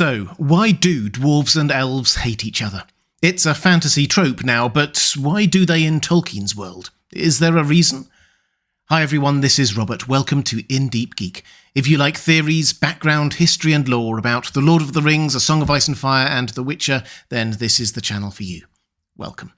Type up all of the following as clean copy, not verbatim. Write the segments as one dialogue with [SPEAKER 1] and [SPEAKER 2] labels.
[SPEAKER 1] So, why do dwarves and elves hate each other? It's a fantasy trope now, but why do they in Tolkien's world? Is there a reason? Hi everyone, this is Robert. Welcome to Deep Geek. If you like theories, background, history and lore about The Lord of the Rings, A Song of Ice and Fire and The Witcher, then this is the channel for you. Welcome.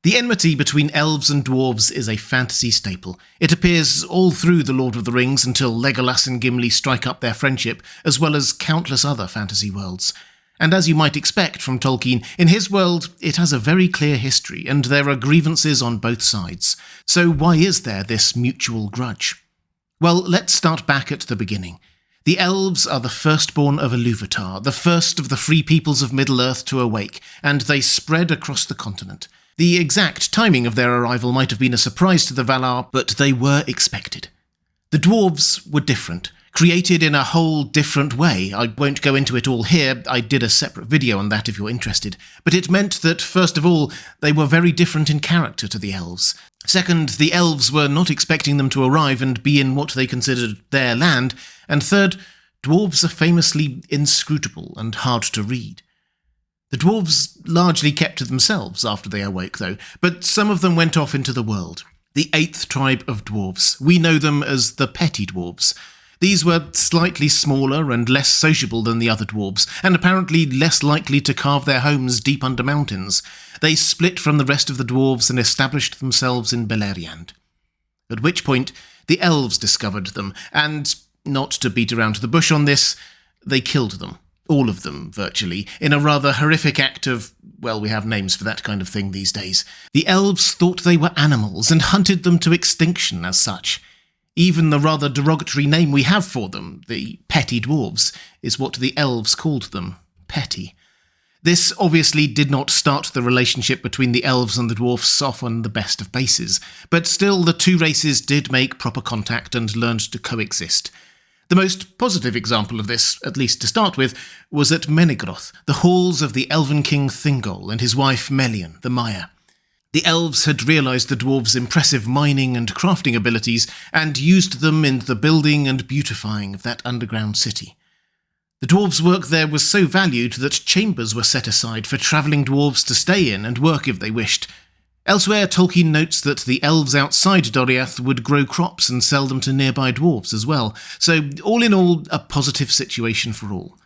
[SPEAKER 1] The enmity between elves and dwarves is a fantasy staple. It appears all through The Lord of the Rings until Legolas and Gimli strike up their friendship, as well as countless other fantasy worlds. And as you might expect from Tolkien, in his world it has a very clear history, and there are grievances on both sides. So why is there this mutual grudge? Well, let's start back at the beginning. The elves are the firstborn of Ilúvatar, the first of the free peoples of Middle-earth to awake, and they spread across the continent. The exact timing of their arrival might have been a surprise to the Valar, but they were expected. The dwarves were different, created in a whole different way. I won't go into it all here, I did a separate video on that if you're interested. But it meant that, first of all, they were very different in character to the elves. Second, the elves were not expecting them to arrive and be in what they considered their land. And third, dwarves are famously inscrutable and hard to read. The dwarves largely kept to themselves after they awoke, though, but some of them went off into the world. The 8th tribe of dwarves. We know them as the petty dwarves. These were slightly smaller and less sociable than the other dwarves, and apparently less likely to carve their homes deep under mountains. They split from the rest of the dwarves and established themselves in Beleriand. At which point, the elves discovered them, and, not to beat around the bush on this, they killed them. All of them, virtually, in a rather horrific act of, well, we have names for that kind of thing these days. The elves thought they were animals and hunted them to extinction as such. Even the rather derogatory name we have for them, the petty dwarves, is what the elves called them, petty. This obviously did not start the relationship between the elves and the dwarfs off on the best of bases, but still the two races did make proper contact and learned to coexist. The most positive example of this, at least to start with, was at Menegroth, the halls of the elven king Thingol and his wife Melian, the Maya. The elves had realised the dwarves' impressive mining and crafting abilities and used them in the building and beautifying of that underground city. The dwarves' work there was so valued that chambers were set aside for travelling dwarves to stay in and work if they wished. Elsewhere, Tolkien notes that the elves outside Doriath would grow crops and sell them to nearby dwarves as well, so all in all, a positive situation for all.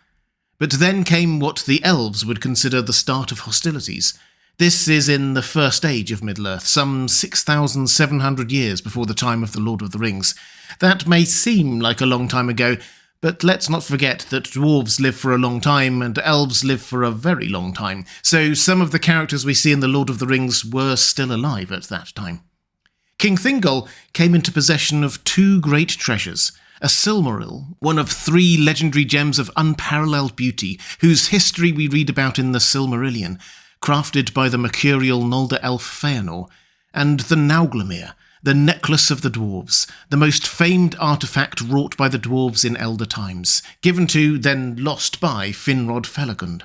[SPEAKER 1] But then came what the elves would consider the start of hostilities. This is in the First Age of Middle-earth, some 6,700 years before the time of The Lord of the Rings. That may seem like a long time ago, but let's not forget that dwarves live for a long time and elves live for a very long time, so some of the characters we see in The Lord of the Rings were still alive at that time. King Thingol came into possession of two great treasures, a Silmaril, one of 3 legendary gems of unparalleled beauty, whose history we read about in the Silmarillion, crafted by the mercurial Nolde elf Feanor, and the Nauglamir, the Necklace of the Dwarves, the most famed artefact wrought by the dwarves in elder times, given to, then lost by, Finrod Felagund.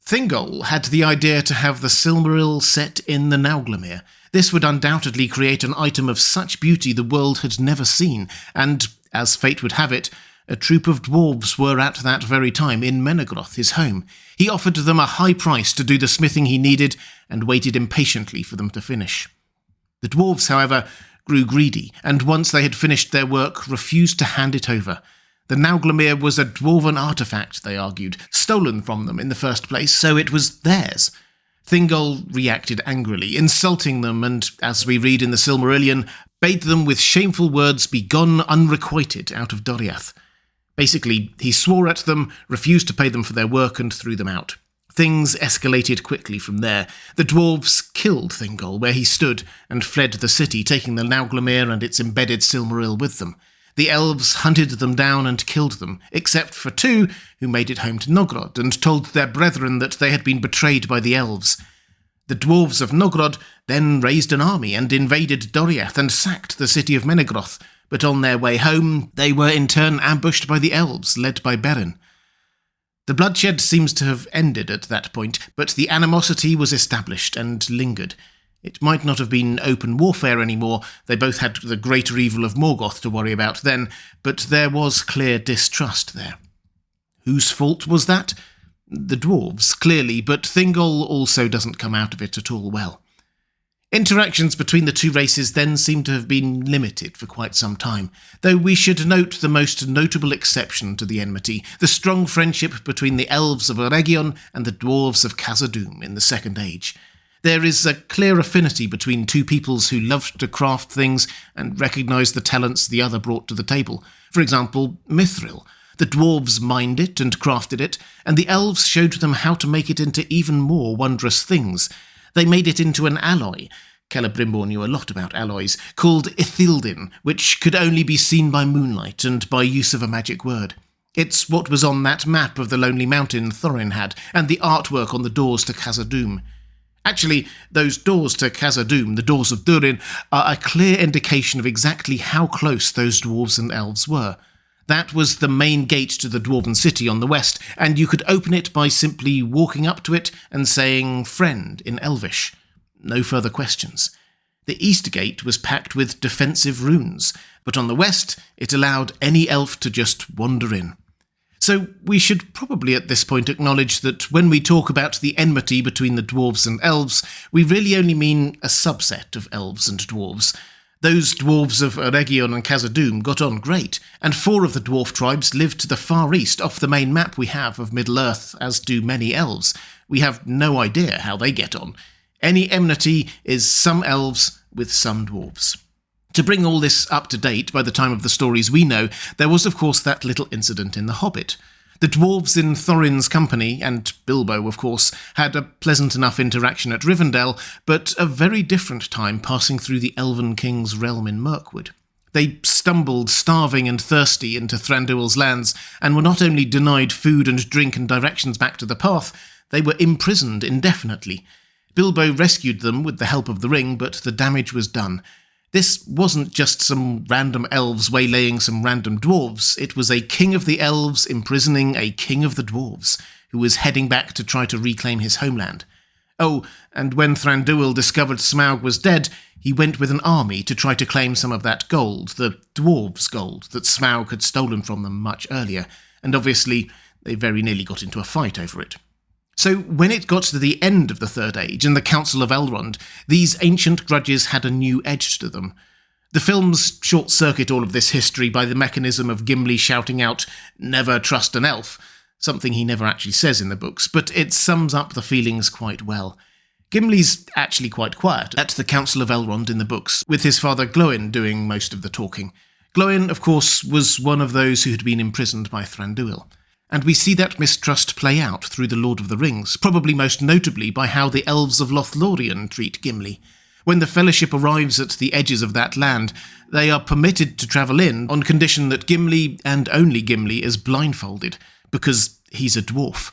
[SPEAKER 1] Thingol had the idea to have the Silmaril set in the Nauglamir. This would undoubtedly create an item of such beauty the world had never seen, and, as fate would have it, a troop of dwarves were at that very time in Menegroth, his home. He offered them a high price to do the smithing he needed, and waited impatiently for them to finish. The dwarves, however, grew greedy, and once they had finished their work, refused to hand it over. The Nauglamir was a dwarven artefact, they argued, stolen from them in the first place, so it was theirs. Thingol reacted angrily, insulting them, and, as we read in the Silmarillion, bade them with shameful words be gone unrequited out of Doriath. Basically, he swore at them, refused to pay them for their work, and threw them out. Things escalated quickly from there. The dwarves killed Thingol where he stood and fled the city, taking the Nauglamir and its embedded Silmaril with them. The elves hunted them down and killed them, except for 2 who made it home to Nogrod and told their brethren that they had been betrayed by the elves. The dwarves of Nogrod then raised an army and invaded Doriath and sacked the city of Menegroth, but on their way home they were in turn ambushed by the elves, led by Beren. The bloodshed seems to have ended at that point, but the animosity was established and lingered. It might not have been open warfare anymore, they both had the greater evil of Morgoth to worry about then, but there was clear distrust there. Whose fault was that? The dwarves, clearly, but Thingol also doesn't come out of it at all well. Interactions between the two races then seem to have been limited for quite some time, though we should note the most notable exception to the enmity, the strong friendship between the Elves of Eregion and the Dwarves of Khazad-dûm in the Second Age. There is a clear affinity between two peoples who loved to craft things and recognised the talents the other brought to the table. For example, Mithril. The dwarves mined it and crafted it, and the elves showed them how to make it into even more wondrous things. They made it into an alloy. Celebrimbor knew a lot about alloys, called Ithildin, which could only be seen by moonlight and by use of a magic word. It's what was on that map of the Lonely Mountain Thorin had, and the artwork on the doors to Khazad-dûm. Actually, those doors to Khazad-dûm, the doors of Durin, are a clear indication of exactly how close those dwarves and elves were. That was the main gate to the Dwarven city on the west, and you could open it by simply walking up to it and saying "friend" in Elvish. No further questions. The east gate was packed with defensive runes, but on the west it allowed any elf to just wander in. So we should probably at this point acknowledge that when we talk about the enmity between the dwarves and elves, we really only mean a subset of elves and dwarves. Those dwarves of Eregion and Khazad-dûm got on great, and 4 of the dwarf tribes lived to the far east off the main map we have of Middle-earth, as do many elves. We have no idea how they get on. Any enmity is some elves with some dwarves. To bring all this up to date by the time of the stories we know, there was of course that little incident in The Hobbit. The dwarves in Thorin's company, and Bilbo of course, had a pleasant enough interaction at Rivendell, but a very different time passing through the Elven King's realm in Mirkwood. They stumbled starving and thirsty into Thranduil's lands, and were not only denied food and drink and directions back to the path, they were imprisoned indefinitely. Bilbo rescued them with the help of the ring, but the damage was done. This wasn't just some random elves waylaying some random dwarves, it was a king of the elves imprisoning a king of the dwarves, who was heading back to try to reclaim his homeland. Oh, and when Thranduil discovered Smaug was dead, he went with an army to try to claim some of that gold, the dwarves' gold, that Smaug had stolen from them much earlier, and obviously they very nearly got into a fight over it. So when it got to the end of the Third Age and the Council of Elrond, these ancient grudges had a new edge to them. The films short-circuit all of this history by the mechanism of Gimli shouting out, "Never trust an elf," something he never actually says in the books, but it sums up the feelings quite well. Gimli's actually quite quiet at the Council of Elrond in the books, with his father Glóin doing most of the talking. Glóin, of course, was one of those who had been imprisoned by Thranduil. And we see that mistrust play out through The Lord of the Rings, probably most notably by how the elves of Lothlórien treat Gimli. When the Fellowship arrives at the edges of that land, they are permitted to travel in on condition that Gimli, and only Gimli, is blindfolded, because he's a dwarf.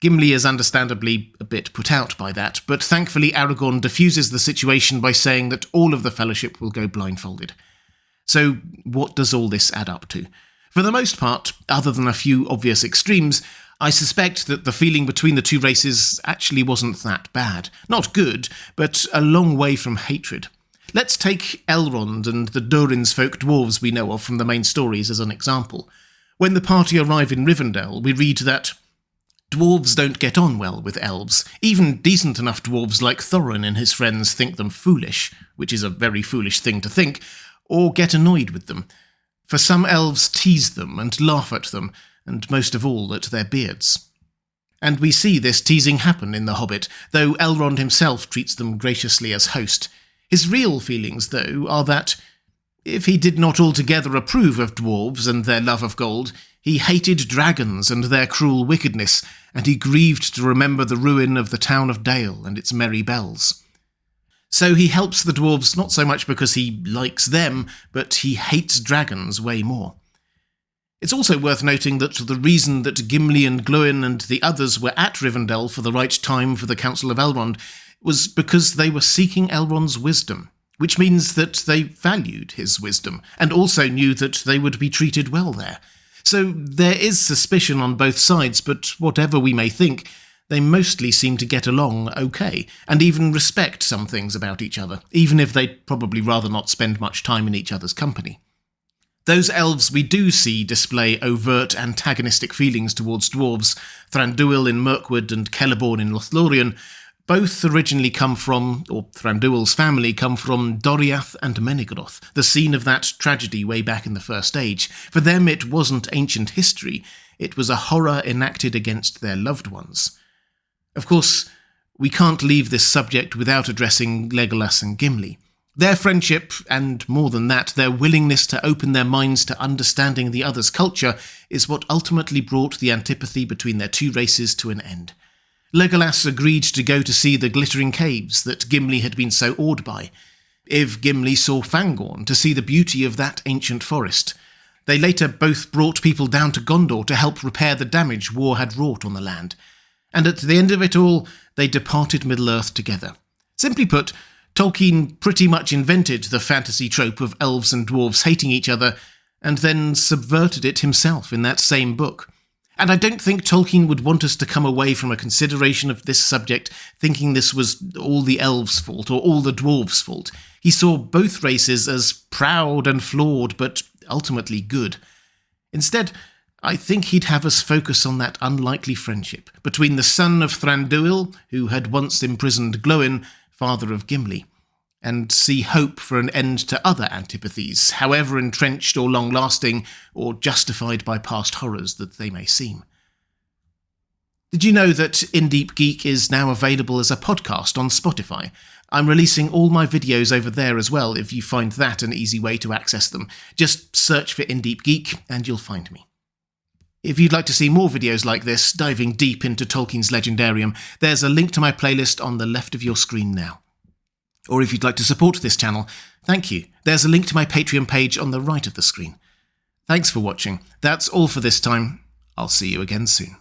[SPEAKER 1] Gimli is understandably a bit put out by that, but thankfully Aragorn diffuses the situation by saying that all of the Fellowship will go blindfolded. So what does all this add up to? For the most part, other than a few obvious extremes, I suspect that the feeling between the two races actually wasn't that bad. Not good, but a long way from hatred. Let's take Elrond and the Durin's folk dwarves we know of from the main stories as an example. When the party arrive in Rivendell, we read that dwarves don't get on well with elves. Even decent enough dwarves like Thorin and his friends think them foolish, which is a very foolish thing to think, or get annoyed with them. For some elves tease them and laugh at them, and most of all at their beards. And we see this teasing happen in The Hobbit, though Elrond himself treats them graciously as host. His real feelings, though, are that, if he did not altogether approve of dwarves and their love of gold, he hated dragons and their cruel wickedness, and he grieved to remember the ruin of the town of Dale and its merry bells. So he helps the dwarves not so much because he likes them, but he hates dragons way more. It's also worth noting that the reason that Gimli and Glóin and the others were at Rivendell for the right time for the Council of Elrond was because they were seeking Elrond's wisdom, which means that they valued his wisdom, and also knew that they would be treated well there. So there is suspicion on both sides, but whatever we may think, they mostly seem to get along okay, and even respect some things about each other, even if they'd probably rather not spend much time in each other's company. Those elves we do see display overt antagonistic feelings towards dwarves, Thranduil in Mirkwood and Celeborn in Lothlorien, both originally come from, or Thranduil's family come from, Doriath and Menegroth, the scene of that tragedy way back in the First Age. For them it wasn't ancient history, it was a horror enacted against their loved ones. Of course, we can't leave this subject without addressing Legolas and Gimli. Their friendship, and more than that, their willingness to open their minds to understanding the other's culture, is what ultimately brought the antipathy between their two races to an end. Legolas agreed to go to see the glittering caves that Gimli had been so awed by. Gimli saw Fangorn to see the beauty of that ancient forest. They later both brought people down to Gondor to help repair the damage war had wrought on the land. And at the end of it all, they departed Middle-earth together. Simply put, Tolkien pretty much invented the fantasy trope of elves and dwarves hating each other, and then subverted it himself in that same book. And I don't think Tolkien would want us to come away from a consideration of this subject thinking this was all the elves' fault or all the dwarves' fault. He saw both races as proud and flawed, but ultimately good. Instead, I think he'd have us focus on that unlikely friendship between the son of Thranduil, who had once imprisoned Glóin, father of Gimli, and see hope for an end to other antipathies, however entrenched or long-lasting, or justified by past horrors that they may seem. Did you know that Deep Geek is now available as a podcast on Spotify? I'm releasing all my videos over there as well, if you find that an easy way to access them. Just search for Deep Geek and you'll find me. If you'd like to see more videos like this, diving deep into Tolkien's Legendarium, there's a link to my playlist on the left of your screen now. Or if you'd like to support this channel, thank you. There's a link to my Patreon page on the right of the screen. Thanks for watching. That's all for this time. I'll see you again soon.